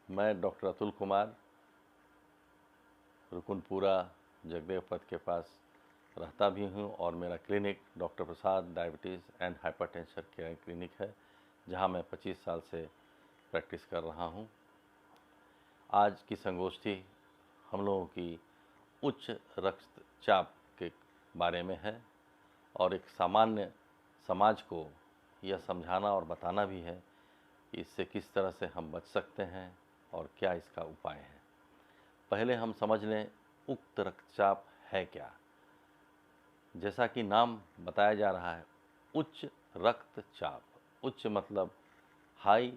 मैं डॉक्टर अतुल कुमार रुकुनपुरा जगदेव पथ के पास रहता भी हूँ और मेरा clinic doctor Prasad diabetes and hypertension care clinic है, जहाँ मैं 25 साल से प्रैक्टिस कर रहा हूँ। आज की संगोष्ठी हम लोगों की उच्च रक्तचाप के बारे में है और एक सामान्य समाज को यह समझाना और बताना भी है कि इससे किस तरह से हम बच सकते हैं और क्या इसका उपाय है। पहले हम समझ लें उक्त रक्तचाप है क्या। जैसा कि नाम बताया जा रहा है, उच्च रक्तचाप। उच्च मतलब हाई,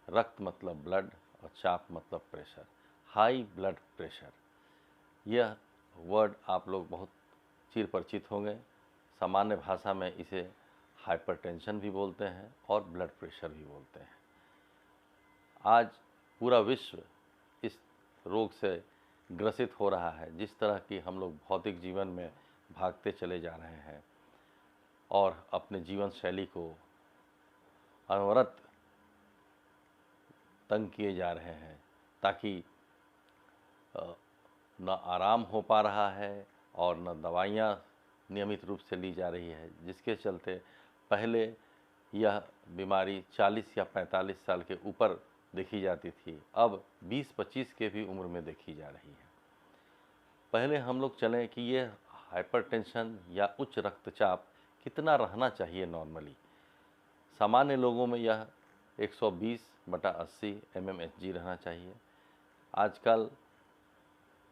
रक्त मतलब ब्लड और चाप मतलब प्रेशर, हाई ब्लड प्रेशर। यह वर्ड आप लोग बहुत चिर परिचित होंगे। सामान्य भाषा में इसे हाइपरटेंशन भी बोलते हैं और ब्लड प्रेशर भी बोलते हैं। आज पूरा विश्व इस रोग से ग्रसित हो रहा है। जिस तरह की हम लोग भौतिक जीवन में भागते चले जा रहे हैं और अपने जीवन शैली को अनवरत तंग किए जा रहे हैं, ताकि न आराम हो पा रहा है और न दवाइयाँ नियमित रूप से ली जा रही है, जिसके चलते पहले यह बीमारी 40 या 45 साल के ऊपर देखी जाती थी, अब 20-25 के भी उम्र में देखी जा रही है। पहले हम लोग चलें कि ये हाइपरटेंशन या उच्च रक्तचाप कितना रहना चाहिए नॉर्मली। सामान्य लोगों में यह 120/80 mmHg रहना चाहिए। आजकल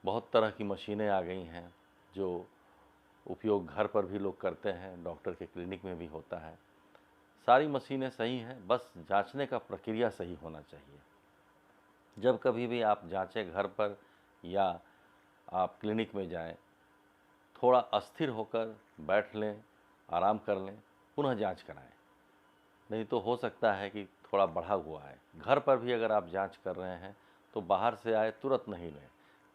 बहुत तरह की मशीनें आ गई हैं जो उपयोग घर पर भी लोग करते हैं, डॉक्टर के क्लिनिक में भी होता है। सारी मशीनें सही हैं, बस जांचने का प्रक्रिया सही होना चाहिए। जब कभी भी आप जांचें घर पर या आप क्लिनिक में जाएं, थोड़ा अस्थिर होकर बैठ लें, आराम कर लें, पुनः जांच कराएं। नहीं तो हो सकता है कि थोड़ा बढ़ा हुआ है। घर पर भी अगर आप जांच कर रहे हैं तो बाहर से आए तुरंत नहीं लें,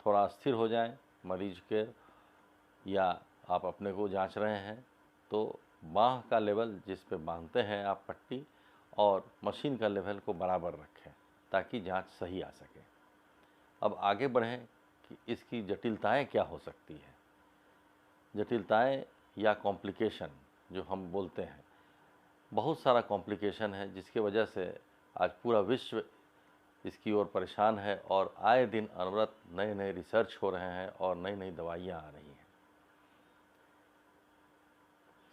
थोड़ा अस्थिर हो जाएं मरीज के, या आप अपने को जांच रहे हैं तो बाँह का लेवल जिस पे बांधते हैं आप पट्टी और मशीन का लेवल को बराबर रखें ताकि जांच सही आ सके। अब आगे बढ़ें कि इसकी जटिलताएं क्या हो सकती है। जटिलताएं या कॉम्प्लिकेशन जो हम बोलते हैं, बहुत सारा कॉम्प्लिकेशन है जिसकी वजह से आज पूरा विश्व इसकी ओर परेशान है और आए दिन अनवरत नए नए रिसर्च हो रहे हैं और नई नई दवाइयाँ आ रही हैं।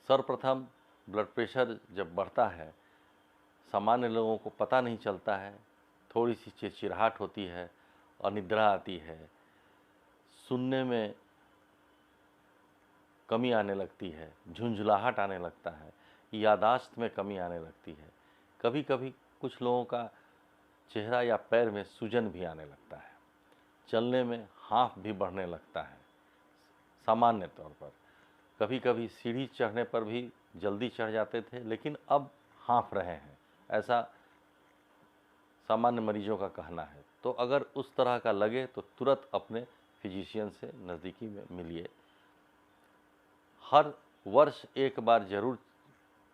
सर्वप्रथम ब्लड प्रेशर जब बढ़ता है, सामान्य लोगों को पता नहीं चलता है, थोड़ी सी चिड़चिड़ाहट होती है, अनिद्रा आती है, सुनने में कमी आने लगती है, झुंझलाहट आने लगता है, यादाश्त में कमी आने लगती है। कभी कभी कुछ लोगों का चेहरा या पैर में सूजन भी आने लगता है, चलने में हाँफ भी बढ़ने लगता है। सामान्य तौर पर कभी कभी सीढ़ी चढ़ने पर भी जल्दी चढ़ जाते थे, लेकिन अब हाँफ रहे हैं, ऐसा सामान्य मरीजों का कहना है। तो अगर उस तरह का लगे तो तुरंत अपने फिजिशियन से नज़दीकी में मिलिए। हर वर्ष एक बार ज़रूर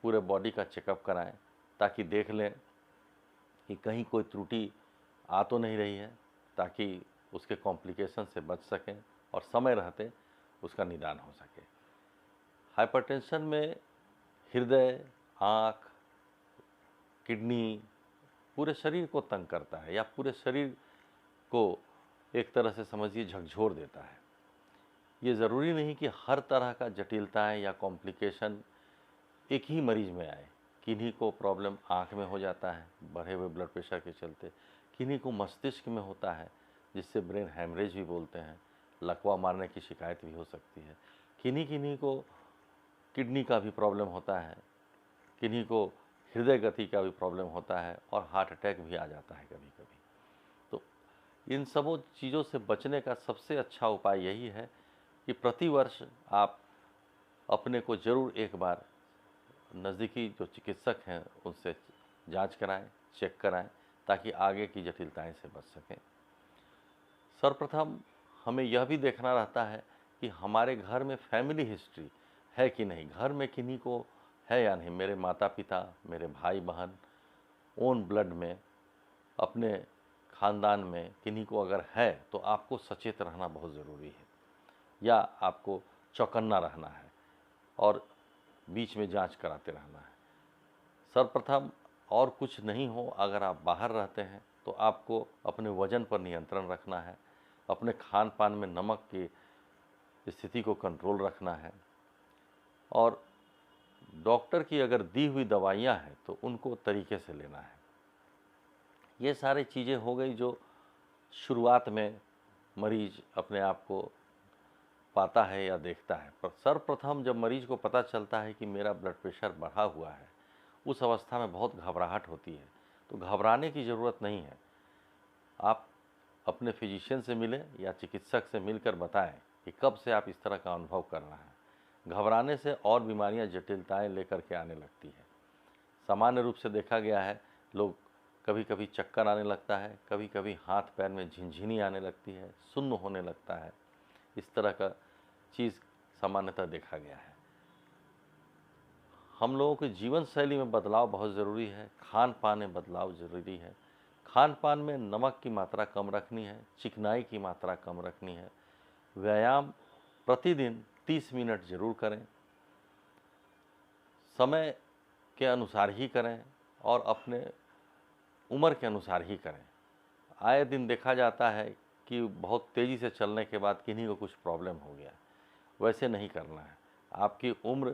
पूरे बॉडी का चेकअप कराएं ताकि देख लें कि कहीं कोई त्रुटि आ तो नहीं रही है, ताकि उसके कॉम्प्लिकेशन से बच सकें और समय रहते उसका निदान हो सके। हाइपरटेंशन में हृदय, आँख, किडनी पूरे शरीर को तंग करता है या पूरे शरीर को एक तरह से समझिए झकझोर देता है। ये ज़रूरी नहीं कि हर तरह का जटिलताएं या कॉम्प्लिकेशन एक ही मरीज में आए। किन्हीं को प्रॉब्लम आँख में हो जाता है बढ़े हुए ब्लड प्रेशर के चलते, किन्हीं को मस्तिष्क में होता है जिससे ब्रेन हैमरेज भी बोलते हैं, लकवा मारने की शिकायत भी हो सकती है। किन्हीं किन्हीं को किडनी का भी प्रॉब्लम होता है, किन्हीं को हृदय गति का भी प्रॉब्लम होता है और हार्ट अटैक भी आ जाता है कभी कभी। तो इन सबों चीज़ों से बचने का सबसे अच्छा उपाय यही है कि प्रतिवर्ष आप अपने को ज़रूर एक बार नज़दीकी जो चिकित्सक हैं उनसे जांच कराएं, चेक कराएं, ताकि आगे की जटिलताएं से बच सकें। सर्वप्रथम हमें यह भी देखना रहता है कि हमारे घर में फैमिली हिस्ट्री है कि नहीं, घर में किन्हीं को है या नहीं। मेरे माता पिता, मेरे भाई बहन ओन ब्लड में अपने ख़ानदान में किन्हीं को अगर है तो आपको सचेत रहना बहुत ज़रूरी है, या आपको चौकन्ना रहना है और बीच में जांच कराते रहना है। सर्वप्रथम और कुछ नहीं हो, अगर आप बाहर रहते हैं तो आपको अपने वज़न पर नियंत्रण रखना है, अपने खान पान में नमक की स्थिति को कंट्रोल रखना है, और डॉक्टर की अगर दी हुई दवाइयाँ हैं तो उनको तरीके से लेना है। ये सारी चीज़ें हो गई जो शुरुआत में मरीज अपने आप को पाता है या देखता है। पर सर्वप्रथम जब मरीज को पता चलता है कि मेरा ब्लड प्रेशर बढ़ा हुआ है, उस अवस्था में बहुत घबराहट होती है। तो घबराने की ज़रूरत नहीं है। आप अपने फिजिशियन से मिलें या चिकित्सक से मिलकर बताएं कि कब से आप इस तरह का अनुभव कर रहे हैं। घबराने से और बीमारियां जटिलताएं लेकर के आने लगती है। सामान्य रूप से देखा गया है, लोग कभी कभी चक्कर आने लगता है, कभी कभी हाथ पैर में झिनझिनी आने लगती है, सुन्न होने लगता है। इस तरह का चीज़ सामान्यतः देखा गया है। हम लोगों की जीवन शैली में बदलाव बहुत ज़रूरी है, खान पान में बदलाव ज़रूरी है। खान पान में नमक की मात्रा कम रखनी है, चिकनाई की मात्रा कम रखनी है। व्यायाम प्रतिदिन 30 मिनट ज़रूर करें, समय के अनुसार ही करें और अपने उम्र के अनुसार ही करें। आए दिन देखा जाता है कि बहुत तेज़ी से चलने के बाद किन्हीं को कुछ प्रॉब्लम हो गया। वैसे नहीं करना है। आपकी उम्र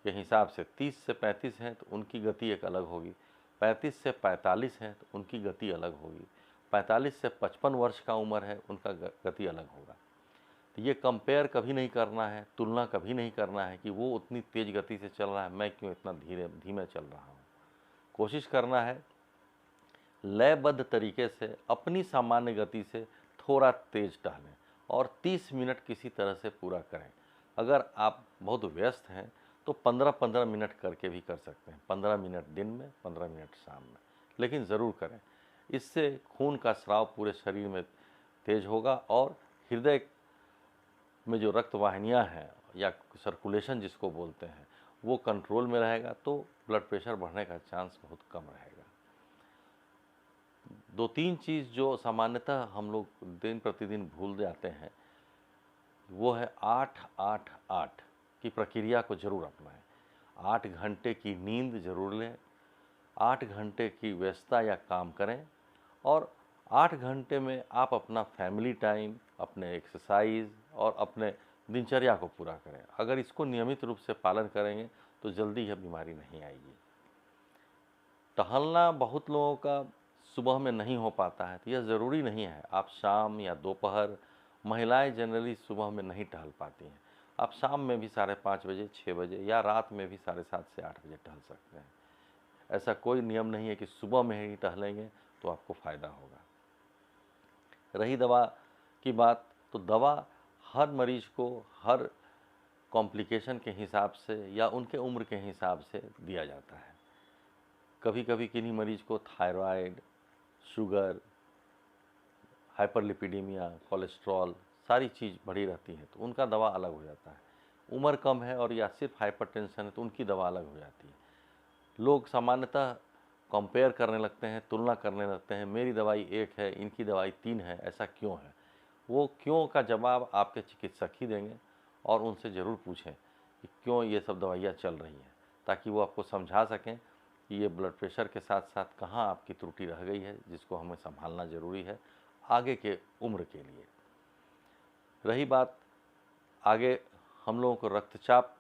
के हिसाब से 30 से 35 हैं तो उनकी गति एक अलग होगी, 35 से 45 हैं तो उनकी गति अलग होगी, 45 से 55 वर्ष का उम्र है उनका गति अलग होगा। तो ये कंपेयर कभी नहीं करना है, तुलना कभी नहीं करना है कि वो उतनी तेज़ गति से चल रहा है, मैं क्यों इतना धीमे चल रहा हूँ। कोशिश करना है लयबद्ध तरीके से अपनी सामान्य गति से थोड़ा तेज टहलें और 30 मिनट किसी तरह से पूरा करें। अगर आप बहुत व्यस्त हैं तो 15-15 मिनट करके भी कर सकते हैं, 15 मिनट दिन में, 15 मिनट शाम में, लेकिन ज़रूर करें। इससे खून का स्राव पूरे शरीर में तेज होगा और हृदय में जो रक्त वाहिनियाँ हैं या सर्कुलेशन जिसको बोलते हैं वो कंट्रोल में रहेगा, तो ब्लड प्रेशर बढ़ने का चांस बहुत कम रहेगा। 2-3 चीज़ जो सामान्यतः हम लोग दिन प्रतिदिन भूल जाते हैं, वो है 8-8-8 की प्रक्रिया को ज़रूर अपनाएं। 8 घंटे की नींद ज़रूर लें, 8 घंटे की व्यस्तता या काम करें और 8 घंटे में आप अपना फैमिली टाइम, अपने एक्सरसाइज और अपने दिनचर्या को पूरा करें। अगर इसको नियमित रूप से पालन करेंगे तो जल्दी यह बीमारी नहीं आएगी। टहलना बहुत लोगों का सुबह में नहीं हो पाता है, तो यह ज़रूरी नहीं है। आप शाम या दोपहर, महिलाएं जनरली सुबह में नहीं टहल पाती हैं, आप शाम में भी 5:30 बजे, 6 बजे या रात में भी 7:30 से 8 बजे टहल सकते हैं। ऐसा कोई नियम नहीं है कि सुबह में ही टहलेंगे तो आपको फ़ायदा होगा। रही दवा की बात, तो दवा हर मरीज को हर कॉम्प्लिकेशन के हिसाब से या उनके उम्र के हिसाब से दिया जाता है। कभी कभी किन्हीं मरीज को थायराइड, शुगर, हाइपरलिपिडीमिया, कोलेस्ट्रॉल सारी चीज़ बढ़ी रहती है तो उनका दवा अलग हो जाता है। उम्र कम है और या सिर्फ हाइपरटेंशन है तो उनकी दवा अलग हो जाती है। लोग सामान्यतः कंपेयर करने लगते हैं, तुलना करने लगते हैं, मेरी दवाई 1 है, इनकी दवाई 3 है, ऐसा क्यों है। वो क्यों का जवाब आपके चिकित्सक ही देंगे और उनसे ज़रूर पूछें कि क्यों ये सब दवाइयाँ चल रही हैं, ताकि वो आपको समझा सकें कि ये ब्लड प्रेशर के साथ साथ कहाँ आपकी त्रुटि रह गई है, जिसको हमें संभालना ज़रूरी है आगे के उम्र के लिए। रही बात आगे हम लोगों को रक्तचाप,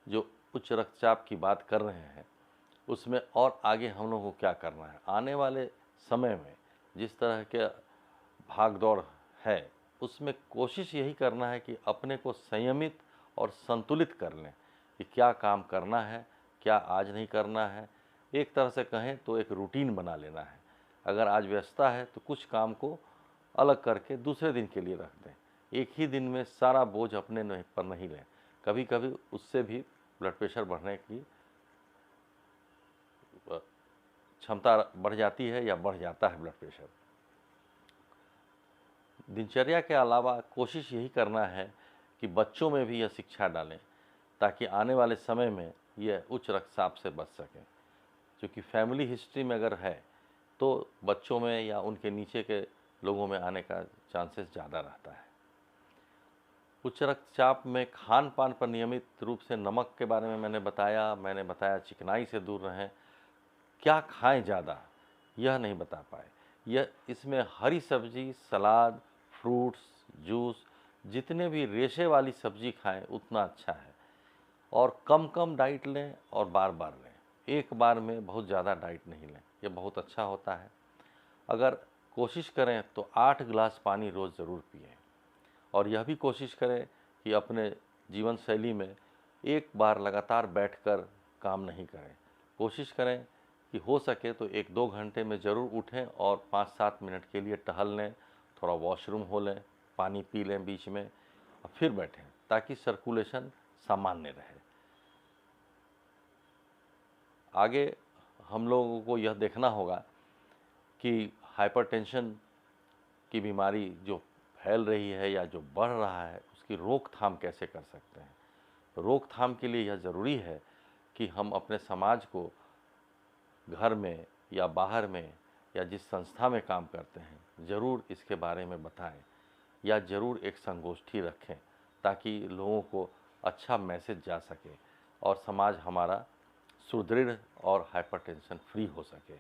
जो उच्च रक्तचाप की बात कर रहे हैं, उसमें और आगे हम लोगों को क्या करना है। आने वाले समय में जिस तरह के भाग दौड़ है, उसमें कोशिश यही करना है कि अपने को संयमित और संतुलित कर लें कि क्या काम करना है, क्या आज नहीं करना है। एक तरह से कहें तो एक रूटीन बना लेना है। अगर आज व्यस्तता है तो कुछ काम को अलग करके दूसरे दिन के लिए रख दें। एक ही दिन में सारा बोझ अपने पर नहीं लें, कभी कभी उससे भी ब्लड प्रेशर बढ़ने की क्षमता बढ़ जाती है या बढ़ जाता है ब्लड प्रेशर। दिनचर्या के अलावा कोशिश यही करना है कि बच्चों में भी यह शिक्षा डालें ताकि आने वाले समय में यह उच्च रक्तचाप से बच सकें। क्योंकि फैमिली हिस्ट्री में अगर है तो बच्चों में या उनके नीचे के लोगों में आने का चांसेस ज़्यादा रहता है। उच्च रक्तचाप में खान पान पर नियमित रूप से नमक के बारे में मैंने बताया चिकनाई से दूर रहें। क्या खाएं ज़्यादा यह नहीं बता पाए। यह इसमें हरी सब्जी, सलाद, फ्रूट्स, जूस, जितने भी रेशे वाली सब्जी खाएं उतना अच्छा है। और कम कम डाइट लें और बार बार लें, एक बार में बहुत ज़्यादा डाइट नहीं लें, ये बहुत अच्छा होता है। अगर कोशिश करें तो 8 गिलास पानी रोज़ ज़रूर पिएं। और यह भी कोशिश करें कि अपने जीवन शैली में एक बार लगातार बैठकर काम नहीं करें। कोशिश करें कि हो सके तो 1-2 घंटे में ज़रूर उठें और 5-7 मिनट के लिए टहल लें, थोड़ा वॉशरूम हो लें, पानी पी लें बीच में और फिर बैठें, ताकि सर्कुलेशन सामान्य रहे। आगे हम लोगों को यह देखना होगा कि हाइपरटेंशन की बीमारी जो फैल रही है या जो बढ़ रहा है, उसकी रोकथाम कैसे कर सकते हैं। रोकथाम के लिए यह ज़रूरी है कि हम अपने समाज को घर में या बाहर में या जिस संस्था में काम करते हैं ज़रूर इसके बारे में बताएं या ज़रूर एक संगोष्ठी रखें, ताकि लोगों को अच्छा मैसेज जा सके और समाज हमारा सुदृढ़ और हाइपरटेंशन फ्री हो सके।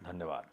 धन्यवाद।